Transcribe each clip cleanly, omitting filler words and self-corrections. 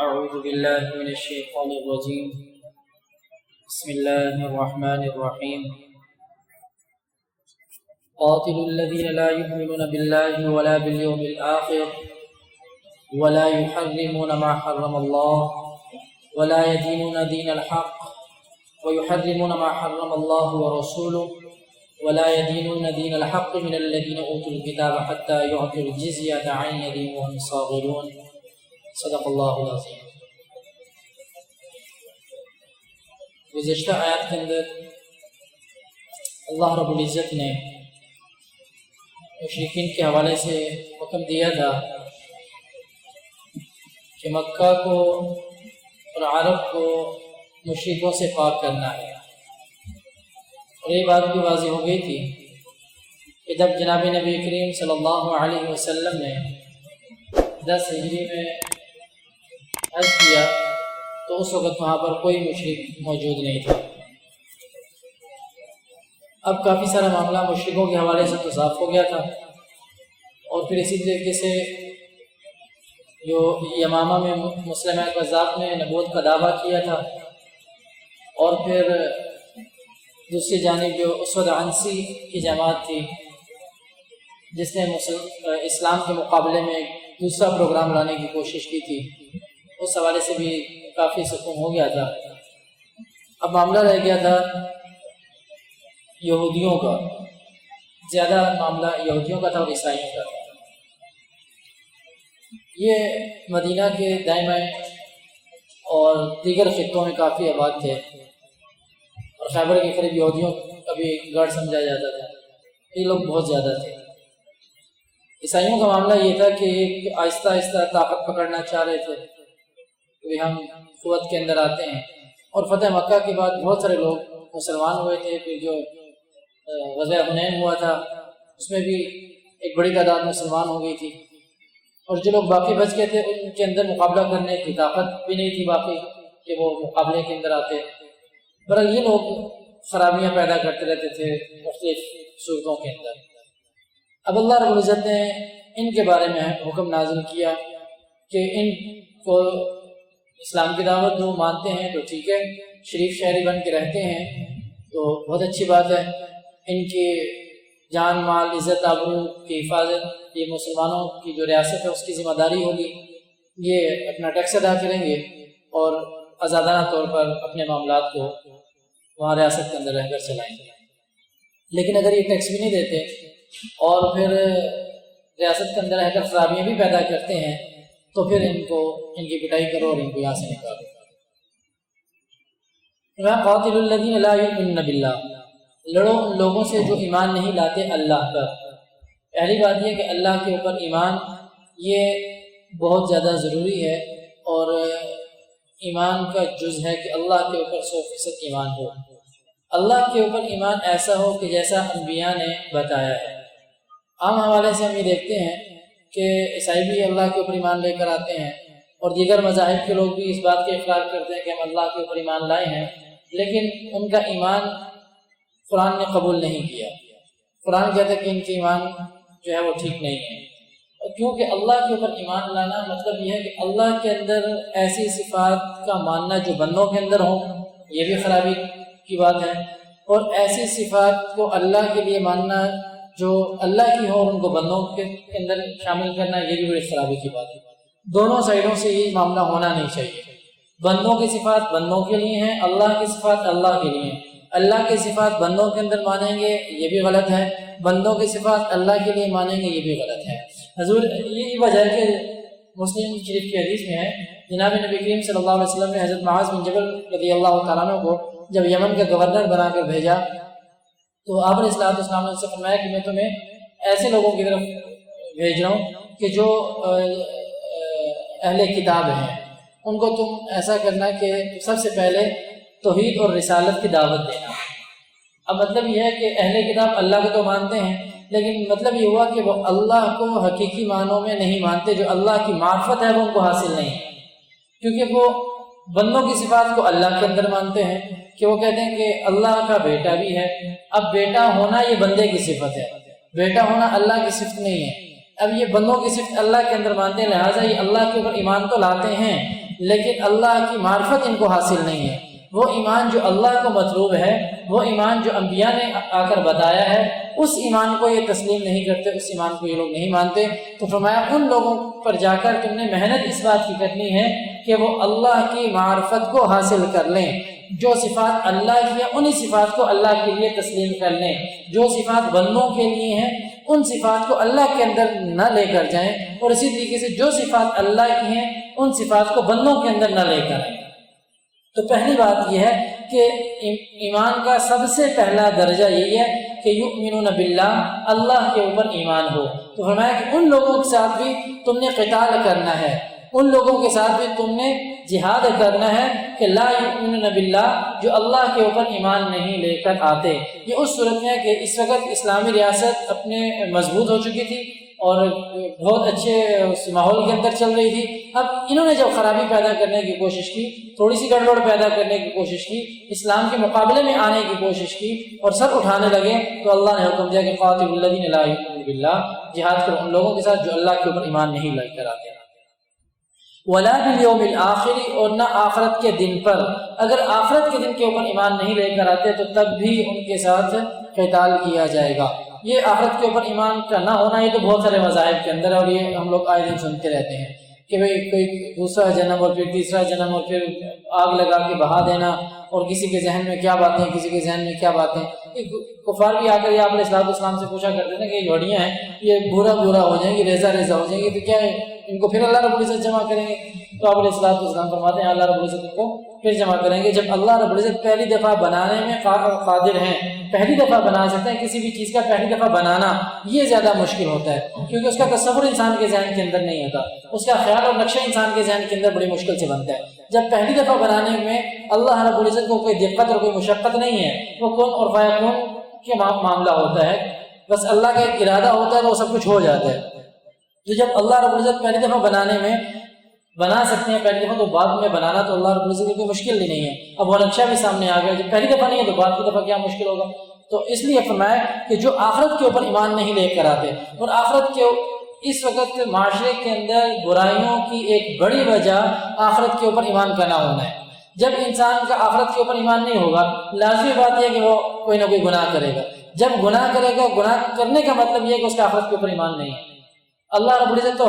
أعوذ بالله من الشيطان الرجيم. بسم الله الرحمن الرحيم. قاتلوا الذين لا يؤمنون بالله ولا باليوم الآخر ولا يحرمون ما حرم الله ولا يدينون دين الحق ويحرمون ما حرم الله ورسوله ولا يدينون دين الحق من الذين أوتوا الكتاب حتى يعطوا الجزية عن يد وهم صاغرون. صدق اللہ العظیم. گزشتہ آیات کے اندر اللہ رب العزت نے مشرکین کے حوالے سے حکم دیا تھا کہ مکہ کو اور عرب کو مشرکوں سے پاک کرنا ہے. اور یہ بات بھی واضح ہو گئی تھی کہ جب جناب نبی کریم صلی اللہ علیہ وسلم نے 10 ہجری میں حج کیا تو اس وقت وہاں پر کوئی مشرک موجود نہیں تھا. اب کافی سارا معاملہ مشرکوں کے حوالے سے تو صاف ہو گیا تھا، اور پھر اسی طریقے سے جو یمامہ میں مسلمہ کذاب نے نبوت کا دعویٰ کیا تھا، اور پھر دوسری جانب جو اسود عنسی کی جماعت تھی جس نے اسلام کے مقابلے میں دوسرا پروگرام لانے کی کوشش کی تھی، اس حوالے سے بھی کافی سکون ہو گیا تھا. اب معاملہ رہ گیا تھا یہودیوں کا. زیادہ معاملہ یہودیوں کا تھا اور عیسائیوں کا تھا. یہ مدینہ کے دائیں بائیں اور دیگر خطوں میں کافی آباد تھے، اور خیبر کے قریب یہودیوں کا بھی گڑھ سمجھا جاتا تھا. یہ لوگ بہت زیادہ تھے. عیسائیوں کا معاملہ یہ تھا کہ آہستہ آہستہ طاقت پکڑنا چاہ رہے تھے کہ ہم قوت کے اندر آتے ہیں. اور فتح مکہ کے بعد بہت سارے لوگ مسلمان ہوئے تھے. پھر جو غزوہ حنین ہوا تھا اس میں بھی ایک بڑی تعداد مسلمان ہو گئی تھی، اور جو لوگ باقی بچ گئے تھے ان کے اندر مقابلہ کرنے کی طاقت بھی نہیں تھی باقی کہ وہ مقابلے کے اندر آتے. برحال یہ لوگ خرابیاں پیدا کرتے رہتے تھے مختلف صورتوں کے اندر. اب اللہ رب العزت نے ان کے بارے میں حکم نازل کیا کہ ان کو اسلام کی دعوت دو، مانتے ہیں تو ٹھیک ہے، شریف شہری بن کے رہتے ہیں تو بہت اچھی بات ہے. ان کی جان مال عزت آبرو کی حفاظت یہ مسلمانوں کی جو ریاست ہے اس کی ذمہ داری ہوگی. یہ اپنا ٹیکس ادا کریں گے اور آزادانہ طور پر اپنے معاملات کو وہاں ریاست کے اندر رہ کر چلائیں گے. لیکن اگر یہ ٹیکس بھی نہیں دیتے اور پھر ریاست کے اندر رہ کر خرابیاں بھی پیدا کرتے ہیں تو پھر ان کی پٹائی کرو اور ان کو یہاں سے نکالو. قاتل الذین لا یؤمنون باللہ، لڑو ان لوگوں سے جو ایمان نہیں لاتے اللہ پر. پہلی بات یہ کہ اللہ کے اوپر ایمان یہ بہت زیادہ ضروری ہے، اور ایمان کا جز ہے کہ اللہ کے اوپر 100% ایمان ہو. اللہ کے اوپر ایمان ایسا ہو کہ جیسا انبیاء نے بتایا ہے. عام حوالے سے ہم یہ دیکھتے ہیں کہ عیسائی بھی اللہ کے اوپر ایمان لے کر آتے ہیں، اور دیگر مذاہب کے لوگ بھی اس بات کا اقرار کرتے ہیں کہ ہم اللہ کے اوپر ایمان لائے ہیں، لیکن ان کا ایمان قرآن نے قبول نہیں کیا. قرآن کہتا ہے کہ ان کے ایمان جو ہے وہ ٹھیک نہیں ہے. کیونکہ اللہ کے اوپر ایمان لانا مطلب یہ ہے کہ اللہ کے اندر ایسی صفات کا ماننا جو بندوں کے اندر ہوں، یہ بھی خرابی کی بات ہے، اور ایسی صفات کو اللہ کے لیے ماننا جو اللہ کی ہو اور ان کو بندوں کے اندر شامل کرنا، یہ بھی بڑی خرابی کی بات ہے. دونوں سائڈوں سے یہ معاملہ ہونا نہیں چاہیے. بندوں کی صفات بندوں کے لیے ہیں، اللہ کی صفات اللہ کے لیے ہیں. اللہ کی صفات بندوں کے اندر مانیں گے یہ بھی غلط ہے، بندوں کی صفات اللہ کے لیے مانیں گے یہ بھی غلط ہے. حضور یہی وجہ ہے کہ مسلم شریف کی حدیث میں ہے جناب نبی کریم صلی اللہ علیہ وسلم نے حضرت معاذ بن جبل رضی اللہ تعالیٰ عنہ کو جب یمن کا گورنر بنا کر بھیجا تو آپ نے صلی اللہ علیہ وسلم نے سے فرمایا کہ میں تمہیں ایسے لوگوں کی طرف بھیج رہا ہوں کہ جو اہل کتاب ہیں. ان کو تم ایسا کرنا کہ سب سے پہلے توحید اور رسالت کی دعوت دینا. اب مطلب یہ ہے کہ اہل کتاب اللہ کو تو مانتے ہیں، لیکن مطلب یہ ہوا کہ وہ اللہ کو حقیقی معنوں میں نہیں مانتے. جو اللہ کی معرفت ہے وہ ان کو حاصل نہیں ہے، کیونکہ وہ بندوں کی صفات کو اللہ کے اندر مانتے ہیں کہ وہ کہتے ہیں کہ اللہ کا بیٹا بھی ہے. اب بیٹا ہونا یہ بندے کی صفت ہے، بیٹا ہونا اللہ کی صفت نہیں ہے. اب یہ بندوں کی صفت اللہ کے اندر مانتے ہیں، لہٰذا یہ اللہ کے اوپر ایمان تو لاتے ہیں لیکن اللہ کی معرفت ان کو حاصل نہیں ہے۔ وہ ایمان جو اللہ کو مطلوب ہے، وہ ایمان جو انبیاء نے آ کر بتایا ہے، اس ایمان کو یہ تسلیم نہیں کرتے، اس ایمان کو یہ لوگ نہیں مانتے۔ تو فرمایا ان لوگوں پر جا کر تم نے محنت اس بات کی کرنی ہے کہ وہ اللہ کی معرفت کو حاصل کر لیں، جو صفات اللہ کی ہیں انہی صفات کو اللہ کے لیے تسلیم کر لیں، جو صفات بندوں کے لیے ہیں ان صفات کو اللہ کے اندر نہ لے کر جائیں، اور اسی طریقے سے جو صفات اللہ کی ہیں ان صفات کو بندوں کے اندر نہ لے کر آئیں۔ تو پہلی بات یہ ہے کہ ایمان کا سب سے پہلا درجہ یہی ہے کہ یؤمنون باللہ، اللہ کے اوپر ایمان ہو۔ تو فرمایا کہ ان لوگوں کے ساتھ بھی تم نے قتال کرنا ہے، ان لوگوں کے ساتھ بھی تم نے جہاد کرنا ہے کہ لا یؤمنون باللہ، جو اللہ کے اوپر ایمان نہیں لے کر آتے۔ یہ اس صورت میں ہے کہ اس وقت اسلامی ریاست اپنے مضبوط ہو چکی تھی اور بہت اچھے ماحول کے اندر چل رہی تھی۔ اب انہوں نے جب خرابی پیدا کرنے کی کوشش کی، تھوڑی سی گڑبڑ پیدا کرنے کی کوشش کی، اسلام کے مقابلے میں آنے کی کوشش کی اور سر اٹھانے لگے، تو اللہ نے حکم دیا کہ قاتلوا الذین لا یؤمنون باللہ، جہاد کرو ان لوگوں کے ساتھ جو اللہ کے اوپر ایمان نہیں لے کر آتے۔ ولا بالیوم الآخر، اور نہ آخرت کے دن پر، اگر آخرت کے دن کے اوپر ایمان نہیں لے کر آتے تو تب بھی ان کے ساتھ قتال کیا جائے گا۔ یہ آخرت کے اوپر ایمان کا نہ ہونا یہ تو بہت سارے مذاہب کے اندر ہے، اور یہ ہم لوگ آئے دن سنتے رہتے ہیں کہ بھئی کوئی دوسرا جنم اور پھر تیسرا جنم اور پھر آگ لگا کے بہا دینا، اور کسی کے ذہن میں کیا باتیں، کسی کے ذہن میں کیا باتیں۔ کفار بھی آ کر یہ آپ علیہ السلام سے پوچھا کرتے تھے کہ یہ جھوڑیاں ہیں، یہ بھورا ہو جائیں گی، ریزہ ہو جائیں گی، تو کیا ہے ان کو پھر اللہ رب العزت جمع کریں گے؟ تو آپ علیہ السلام فرماتے ہیں اللہ رب العزت ان کو پھر جمع کریں گے۔ جب اللہ رب العزت پہلی دفعہ بنانے میں قادر ہیں، پہلی دفعہ بنا سکتے ہیں، کسی بھی چیز کا پہلی دفعہ بنانا یہ زیادہ مشکل ہوتا ہے، کیونکہ اس کا تصور انسان کے ذہن کے اندر نہیں ہوتا، اس کا خیال اور نقشہ انسان کے ذہن کے اندر بڑی مشکل سے بنتا ہے۔ جب پہلی دفعہ بنانے میں اللہ رب العزت کو کوئی دقت اور کوئی مشقت نہیں ہے، وہ کن اور فیکون کے معاملہ ہوتا ہے، بس اللہ کا ایک ارادہ ہوتا ہے تو وہ سب کچھ ہو جاتا ہے۔ تو جب اللہ رب العزت پہلی دفعہ بنانے میں بنا سکتے ہیں پہلی دفعہ، تو بعد میں بنانا تو اللہ رب العزت کی کوئی مشکل ہی نہیں ہے۔ اب وہ نقشہ بھی سامنے آ گیا، جب پہلی دفعہ نہیں ہے تو بعد کی دفعہ کیا مشکل ہوگا۔ تو اس لیے فرمایا کہ جو آخرت کے اوپر ایمان نہیں لے کر آتے، اور آخرت کے اس وقت معاشرے کے اندر برائیوں کی ایک بڑی وجہ آخرت کے اوپر ایمان کا نہ ہونا ہے۔ جب انسان کا آخرت کے اوپر ایمان نہیں ہوگا، لازمی بات یہ ہے کہ وہ کوئی نہ کوئی گناہ کرے گا۔ جب گناہ کرے گا، گناہ کرنے کا مطلب یہ ہے کہ اس کا آخرت کے اوپر ایمان نہیں ہے۔ اللہ رب العزت تو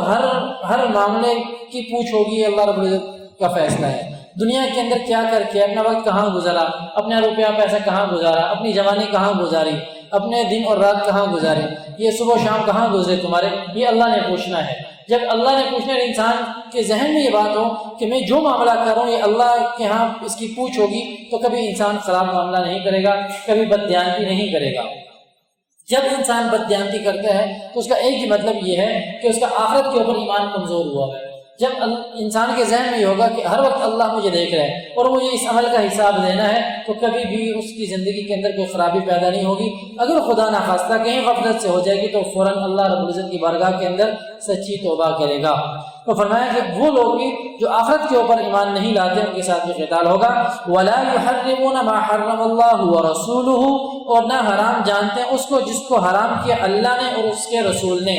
ہر معاملے کی پوچھ ہوگی، اللہ رب العزت کا فیصلہ ہے۔ دنیا کے اندر کیا کر کے اپنا وقت کہاں گزارا، اپنا روپیہ پیسہ کہاں گزارا، اپنی جوانی کہاں گزاری، اپنے دن اور رات کہاں گزارے، یہ صبح و شام کہاں گزرے تمہارے، یہ اللہ نے پوچھنا ہے۔ جب اللہ نے پوچھنا ہے، انسان کے ذہن میں یہ بات ہو کہ میں جو معاملہ کر رہا ہوں یہ اللہ کے ہاں اس کی پوچھ ہوگی، تو کبھی انسان خراب معاملہ نہیں کرے گا، کبھی بددیانتی نہیں کرے گا۔ جب انسان بددیانتی کرتا ہے تو اس کا ایک ہی مطلب یہ ہے کہ اس کا آخرت کے اوپر ایمان کمزور ہوا ہے۔ جب انسان کے ذہن میں یہ ہوگا کہ ہر وقت اللہ مجھے دیکھ رہا ہے اور مجھے اس عمل کا حساب دینا ہے، تو کبھی بھی اس کی زندگی کے اندر کوئی خرابی پیدا نہیں ہوگی۔ اگر خدا نخواستہ کہیں غفلت سے ہو جائے گی تو فوراً اللہ رب العزت کی بارگاہ کے اندر سچی توبہ کرے گا۔ تو فرمایا کہ وہ لوگ بھی جو آخرت کے اوپر ایمان نہیں لاتے ان کے ساتھ بھی قتال ہوگا۔ وَلَا يُحَرِّمُونَ مَا حَرَّمَ اللَّهُ وَرَسُولُهُ، اور نہ حرام جانتے ہیں اس کو جس کو حرام کیا اللہ نے اور اس کے رسول نے۔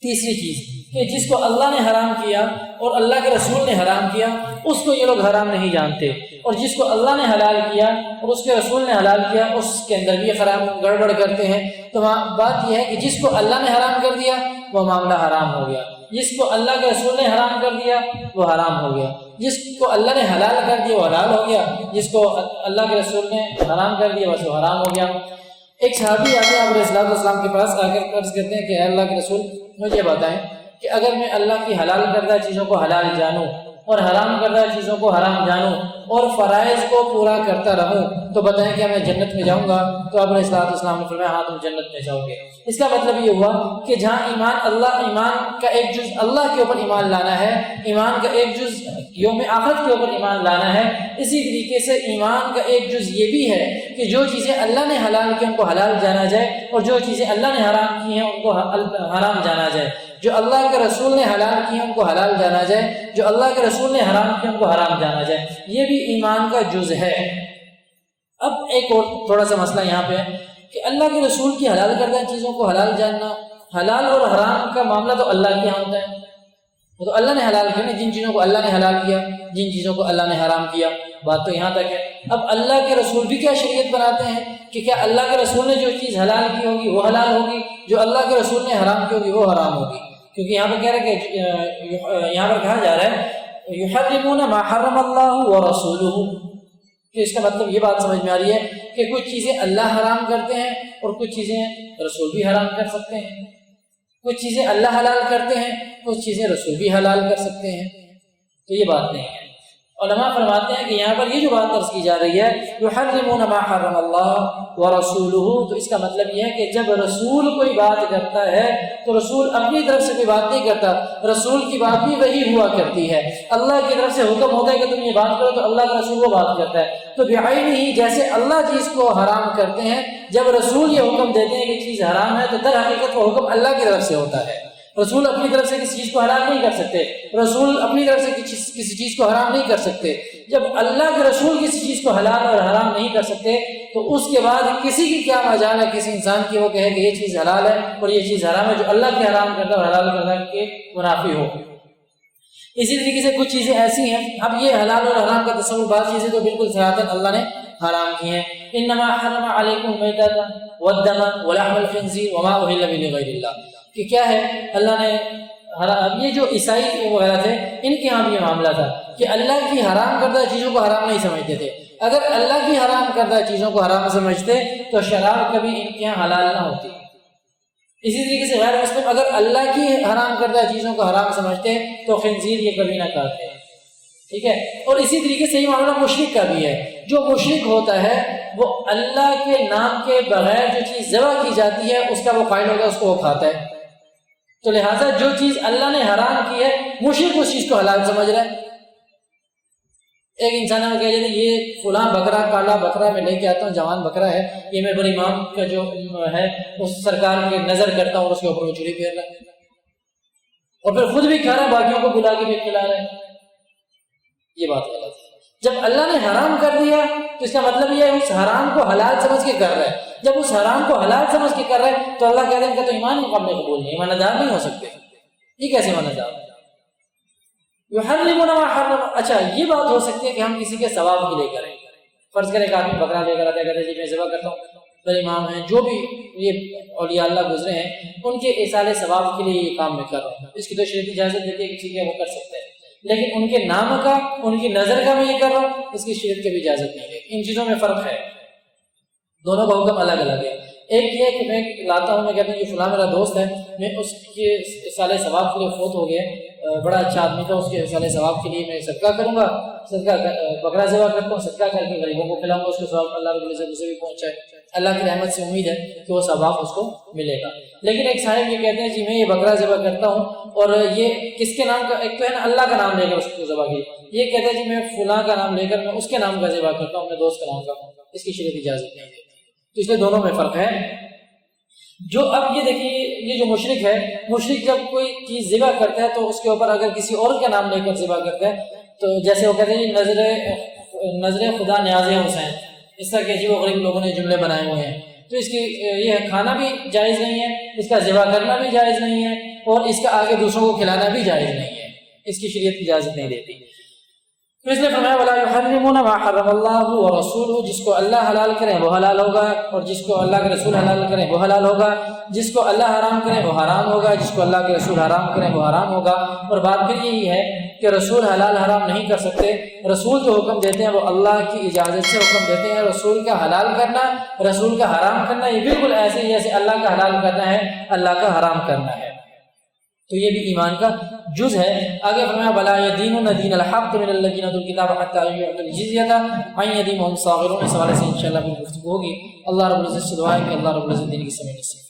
تیسری چیز کہ جس کو اللہ نے حرام کیا اور اللہ کے رسول نے حرام کیا اس کو یہ لوگ حرام نہیں جانتے، اور جس کو اللہ نے حلال کیا اور اس کے رسول نے حلال کیا اس کے اندر بھی حرام گڑبڑ کرتے ہیں۔ تو بات یہ ہے کہ جس کو اللہ نے حرام کر دیا وہ معاملہ حرام ہو گیا، جس کو اللہ کے رسول نے حرام کر دیا وہ حرام ہو گیا، جس کو اللہ نے حلال کر دیا وہ حلال ہو گیا، جس کو اللہ کے رسول نے حرام کر دیا بس وہ حرام ہو گیا۔ ایک صحابی آتے ہیں آپ علیہ السلام کے پاس آ کر عرض کرتے ہیں کہ اے اللہ کے رسول مجھے بتائیں کہ اگر میں اللہ کی حلال کردہ چیزوں کو حلال جانوں اور حرام کردہ چیزوں کو حرام جانوں اور فرائض کو پورا کرتا رہوں تو بتائیں کیا میں جنت میں جاؤں گا؟ تو آپ علیہ السلام نے فرمایا ہاں تم جنت میں جاؤ گے۔ اس کا مطلب یہ ہوا کہ جہاں ایمان کا ایک جز اللہ کے اوپر ایمان لانا ہے، ایمان کا ایک جز یوم آخرت کے اوپر ایمان لانا ہے، اسی طریقے سے ایمان کا ایک جز یہ بھی ہے کہ جو چیزیں اللہ نے حلال کی ان کو حلال جانا جائے اور جو چیزیں اللہ نے حرام کی ہیں ان کو حرام جانا جائے، جو اللہ کے رسول نے حلال کی ہیں ان کو حلال جانا جائے، جو اللہ کے رسول نے حرام کی ان کو حرام جانا جائے۔ یہ بھی ایمان کا جز ہے۔ اب ایک اور تھوڑا سا مسئلہ یہاں پہ ہے کہ اللہ کے رسول کی حلال کردہ چیزوں کو حلال جاننا، حلال اور حرام کا معاملہ تو اللہ کے یہاں ہوتا ہے، وہ تو اللہ نے حلال کیا نا، جن چیزوں کو اللہ نے حلال کیا، جن چیزوں کو اللہ نے حرام کیا، بات تو یہاں تک ہے۔ اب اللہ کے رسول بھی کیا شریعت بناتے ہیں کہ کیا اللہ کے رسول نے جو چیز حلال کی ہوگی وہ حلال ہوگی، جو اللہ کے رسول نے حرام کی ہوگی وہ حرام ہوگی، کیونکہ یہاں پر کہہ رہا ہے کہ یہاں پر کہا جا رہا ہے یحرمون ما حرم اللہ ورسولہ، کہ اس کا مطلب یہ بات سمجھ میں آ رہی ہے کہ کچھ چیزیں اللہ حرام کرتے ہیں اور کچھ چیزیں رسول بھی حرام کر سکتے ہیں، کچھ چیزیں اللہ حلال کرتے ہیں، کچھ چیزیں رسول بھی حلال کر سکتے ہیں، تو یہ بات نہیں ہے۔ علماء فرماتے ہیں کہ یہاں پر یہ جو بات عرض کی جا رہی ہے یحرمون ما حرم اللہ ورسولہ، تو اس کا مطلب یہ ہے کہ جب رسول کوئی بات کرتا ہے تو رسول اپنی طرف سے کوئی بات نہیں کرتا، رسول کی بات بھی وہی ہوا کرتی ہے۔ اللہ کی طرف سے حکم ہوتا ہے کہ تم یہ بات کرو تو اللہ کا رسول وہ بات کرتا ہے، تو بعینہ ہی جیسے اللہ چیز کو حرام کرتے ہیں، جب رسول یہ حکم دیتے ہیں کہ چیز حرام ہے تو در حقیقت وہ حکم اللہ کی طرف سے ہوتا ہے۔ رسول اپنی طرف سے کسی چیز کو حلال نہیں کر سکتے، رسول اپنی طرف سے کسی چیز کو حرام نہیں کر سکتے۔ جب اللہ کے رسول کسی چیز کو حلال اور حرام نہیں کر سکتے تو اس کے بعد کسی کی کیا مجال ہے کسی انسان کی وہ کہے کہ یہ چیز حلال ہے اور یہ چیز حرام ہے، جو اللہ کے حرام کرتا ہے اور حلال کرتا ہے کے منافی ہو۔ اسی طریقے سے کچھ چیزیں ایسی ہیں، اب یہ حلال اور حرام کا تصور، بعض چیزیں تو بالکل صراحتاً اللہ نے حرام کی ہیں۔ انما حرم علیکم المیتۃ والدم ولحم الخنزیر وما اہل به لغیر اللہ، کہ کیا ہے اللہ نے اب یہ جو عیسائی وغیرہ تھے ان کے ہاں بھی یہ معاملہ تھا کہ اللہ کی حرام کردہ چیزوں کو حرام نہیں سمجھتے تھے۔ اگر اللہ کی حرام کردہ چیزوں کو حرام سمجھتے تو شراب کبھی ان کے یہاں حلال نہ ہوتی۔ اسی طریقے سے غیر مسلم اگر اللہ کی حرام کردہ چیزوں کو حرام سمجھتے تو خنزیر یہ کبھی نہ کھاتے، ٹھیک ہے۔ اور اسی طریقے سے یہ معاملہ مشرک کا بھی ہے، جو مشرک ہوتا ہے وہ اللہ کے نام کے بغیر جو چیز ذبح کی جاتی ہے اس کا وہ قائل ہوگا، اس کو وہ کھاتا ہے۔ تو لہٰذا جو چیز اللہ نے حرام کی ہے مشرک اس چیز کو حلال سمجھ رہا ہے۔ ایک انسان نے کہا جاتا ہے یہ فلاں بکرا، کالا بکرا میں لے کے آتا ہوں، جوان بکرا ہے، یہ میں بڑے امام کا جو ہے اس سرکار کے نظر کرتا ہوں اور اس کے اوپر وہ چوری پھیر رہا ہے اور پھر خود بھی کھا رہا ہے، باقیوں کو بلا کے بھی کھلا رہا ہے، یہ بات غلط ہے۔ جب اللہ نے حرام کر دیا تو اس کا مطلب یہ ہے اس حرام کو حلال سمجھ کے کر رہا ہے۔ جب اس حرام کو حلال سمجھ کے کر رہا ہے تو اللہ کہتے ہیں ان کا تو ایمان مقابلے قبول نہیں، ایمان دار نہیں ہو سکتے۔ یہ کیسے ایمان دار؟ یحرمون ما حرم، اچھا یہ بات ہو سکتی ہے کہ ہم کسی کے ثواب کے لیے کریں، فرض کریں کہ آدمی بکرا لے کر آتا ہے، کہتے ہیں جی میں ذبح کرتا ہوں، بڑے امام ہیں جو بھی یہ اولیاء اللہ گزرے ہیں ان کے ایصال ثواب کے لیے یہ کام میں کر رہا ہوں، اس کی تو شریعت اجازت دیتی ہے کہ ٹھیک ہے وہ کر سکتے ہیں، لیکن ان کے نام کا، ان کی نظر کا میں یہ کر رہا ہوں، اس کی شریعت کی بھی اجازت نہیں ہے۔ ان چیزوں میں فرق ہے، دونوں کا حکم الگ الگ ہے۔ ایک یہ کہ میں لاتا ہوں، میں کہتا ہوں یہ فلاں میرا دوست ہے، میں اس کے سال ثواب کے لیے فوت ہو گیا، بڑا اچھا آدمی تھا، اس کے سال ثواب کے لیے میں صدقہ کروں گا، صدقہ بکرا ذبح کرتا ہوں، صدقہ کر کے غریبوں کو کھلاؤں گا، اس کے ثواب اللہ رب العزت اسے بھی پہنچائے، اللہ کی رحمت سے امید ہے کہ وہ ثواب اس کو ملے گا۔ لیکن ایک صاحب یہ کہتے ہیں جی میں یہ بکرا ذبح کرتا ہوں اور یہ کس کے نام کا، ایک تو ہے نا اللہ کا نام لے کر اس کو ذبح کی، یہ کہتے ہیں جی میں فلاں کا نام لے کر میں اس کے نام کا ذبح کرتا ہوں، اپنے دوست کا نام کا، اس کی شریعت اجازت نہیں دیتی، تو اس لیے دونوں میں فرق ہے۔ جو اب یہ دیکھیے یہ جو مشرک ہے، مشرک جب کوئی چیز ذبح کرتا ہے تو اس کے اوپر اگر کسی اور کا نام لے کر ذبح کرتا ہے تو جیسے وہ کہتے ہیں نظر خدا نیاز حسین، اس طرح کے وہ غریب لوگوں نے جملے بنائے ہوئے ہیں، تو اس کی یہ کھانا بھی جائز نہیں ہے، اس کا ذبح کرنا بھی جائز نہیں ہے، اور اس کا آگے دوسروں کو کھلانا بھی جائز نہیں ہے، اس کی شریعت اجازت نہیں دیتی۔ تو اس نے فرمایا وَلَا يُحَرِّمُونَ مَا حَرَّمَ اللَّهُ وَرَسُولُهُ، جس کو اللہ حلال کرے وہ حلال ہوگا، اور جس کو اللہ کے رسول حلال کریں وہ حلال ہوگا، جس کو اللہ حرام کرے وہ حرام ہوگا، جس کو اللہ کے رسول حرام کریں وہ حرام ہوگا۔ اور بات پھر یہی ہے کہ رسول حلال حرام نہیں کر سکتے، رسول جو حکم دیتے ہیں وہ اللہ کی اجازت سے حکم دیتے ہیں۔ رسول کا حلال کرنا، رسول کا حرام کرنا یہ بالکل ایسے ہی جیسے اللہ کا حلال کرنا ہے اللہ کا حرام کرنا ہے، تو یہ بھی ایمان کا جز ہے۔ آگے فرمایا وَلَا يَدِينُونَ دِينَ الْحَقِّ مِنَ الَّذِينَ أُوتُوا الْكِتَابَ حَتَّىٰ يُعْطُوا الْجِزْيَةَ عَنْ يَدٍ وَهُمْ صَاغِرُونَ۔ اس حوالے سے انشاءاللہ بھی گفتگو ہوگی۔ اللہ رب العزت سے دعا ہے کہ اللہ رب العزت دین کی سمجھ نصیب